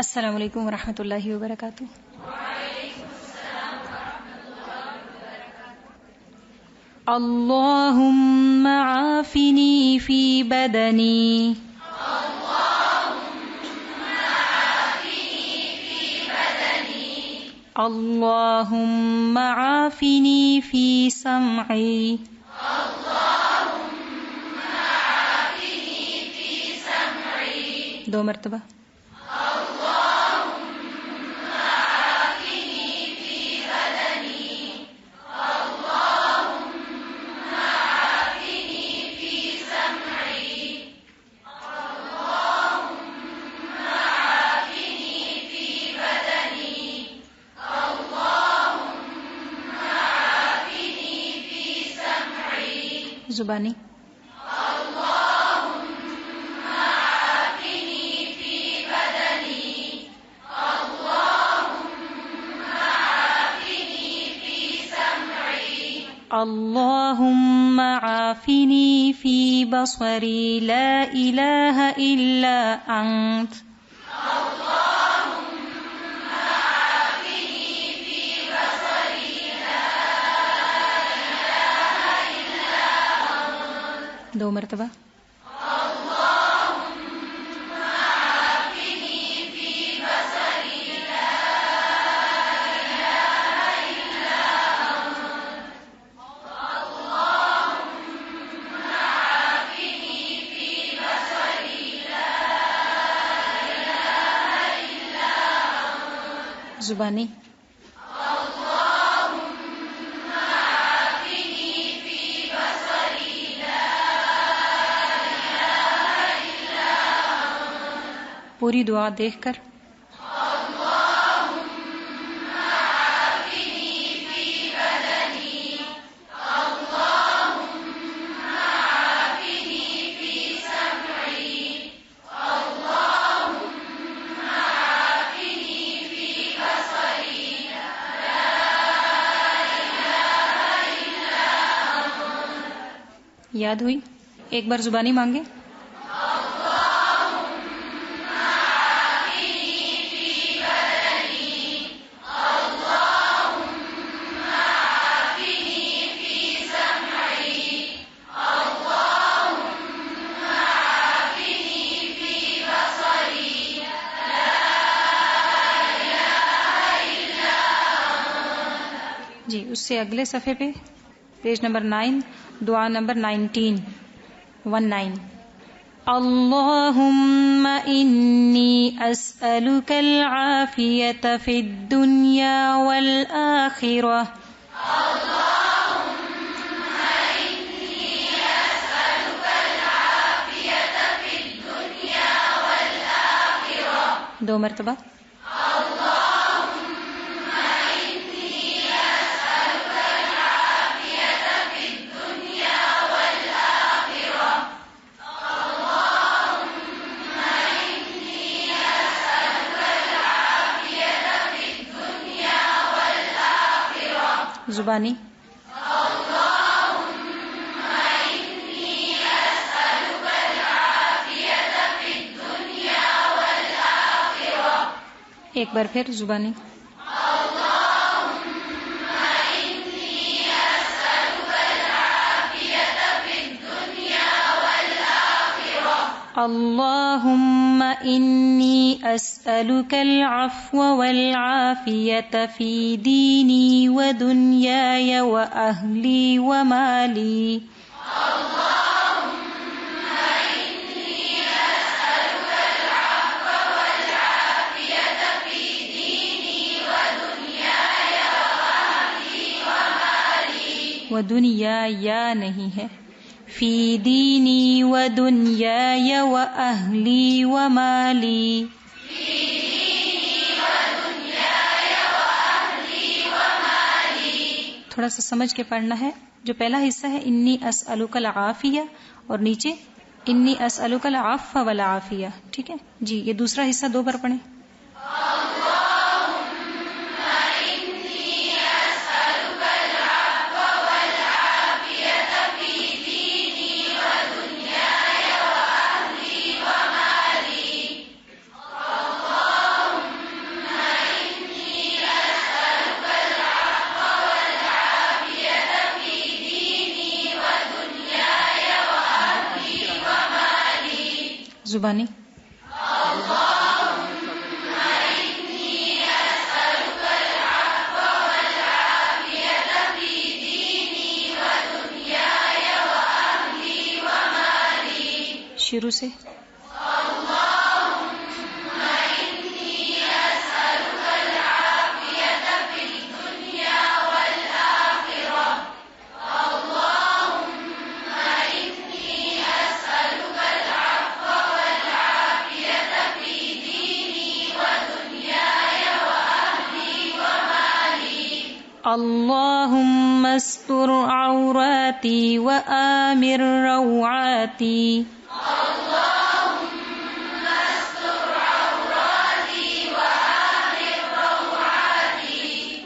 अस्सलामु अलैकुम वरहमतुल्लाहि वबरकातुह। अल्लाहुम्मा आफिनी फी बदनी अल्लाहुम्मा आफिनी फी समई दो मर्तबा जुबानी अल्लाहुम्मा आफिनी फी बसरी ला इलाहा इल्ला अंत दो मर्तबा जुबानी पूरी दुआ देखकर याद हुई? एक बार जुबानी मांगे। जी उससे अगले सफ़े पे पेज नंबर 9 दुआ नंबर 19 अल्लाहुम्मा इन्नी अस्अलुकल आफियत फिद दुनिया वल आखिरह दो मर्तबा जुबानी एक बार फिर जुबानी अल्लाहुम्मा इन्नी अस्अलुकल अफ़्व वल आफ़ियत फ़ी दीनी व दुनियाय व अहली व माली व दुनिया या नहीं है फी दीनी व दुनियाय व अहली व माली थोड़ा सा समझ के पढ़ना है। जो पहला हिस्सा है इन्नी अस्अलुकल आफिया और नीचे इन्नी अस्अलुकल आफ़ वल आफिया, ठीक है जी। ये दूसरा हिस्सा दो बार पढ़ें। जुबानी। शुरू से। अल्लाहुम्मा अस्तुर औराती व आमिर रौआती।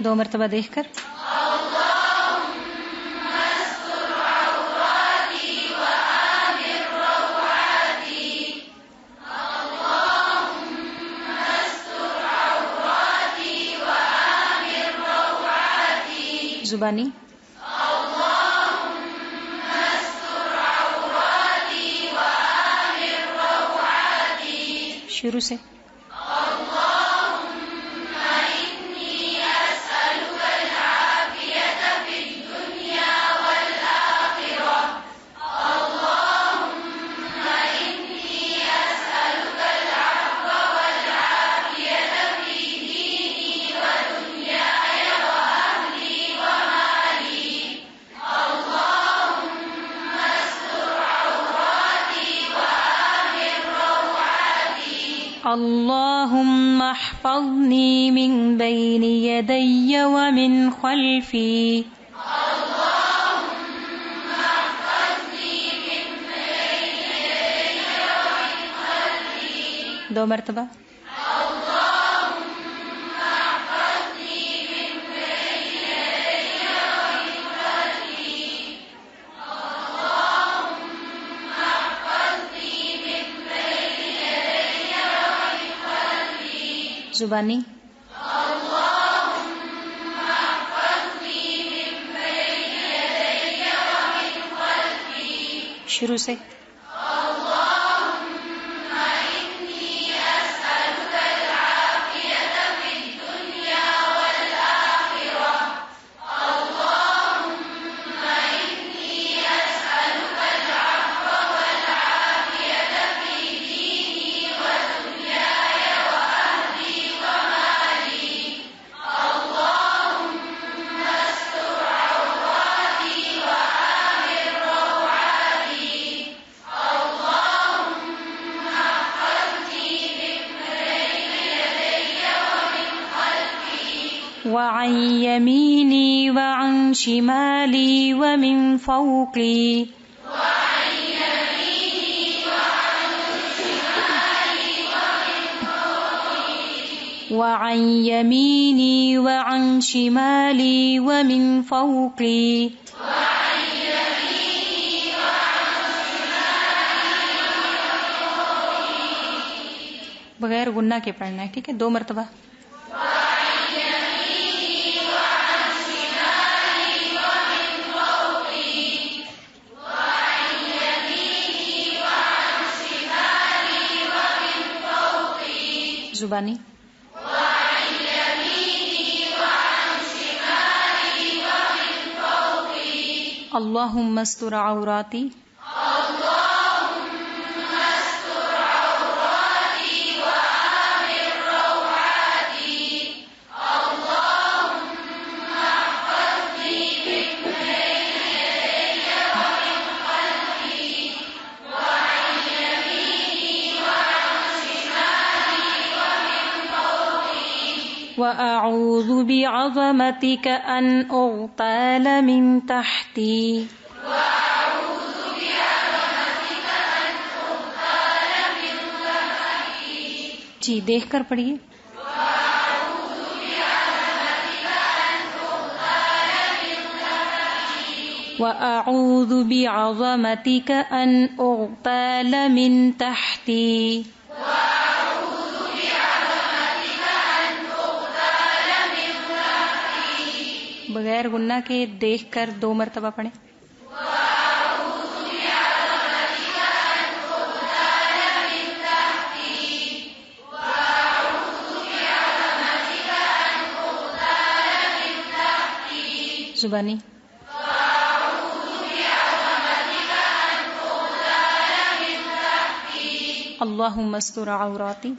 दो मर्तबा देखकर। जुबानी। शुरू से। अल्लाहुम्मा अहफ़ज़नी मिन बैनि यदैय व मिन ख़ल्फ़ी। दो मर्तबा। जुबानी। शुरू से। वअन यमीनी वअन शिमाली वमिन फौक़ी। वअन यमीनी वअन शिमाली वमिन फौक़ी। बगैर गुन्ना के पढ़ना है, ठीक है। दो मर्तबा। जुबानी। अल्लाहुम्मा अस्तुर औराती। वअऊज़ु बिअज़मतिक अन उग़ताल मिन तहती। जी देखकर पढ़िए। वअऊज़ु बिअज़मतिक अन उग़ताल मिन तहती। बगैर गुन्ना के देखकर दो मर्तबा पढ़ें। जुबानी। अल्लाहुम्मा अस्तर औराती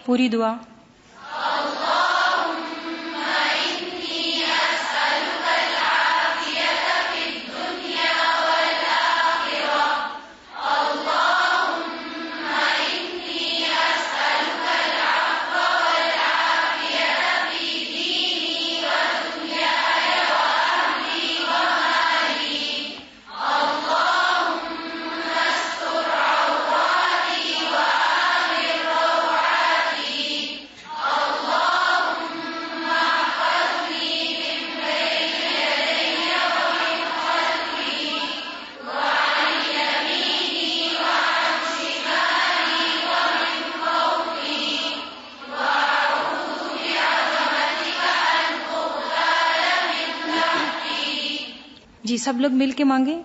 पूरी दुआ। जी सब लोग मिल के मांगे।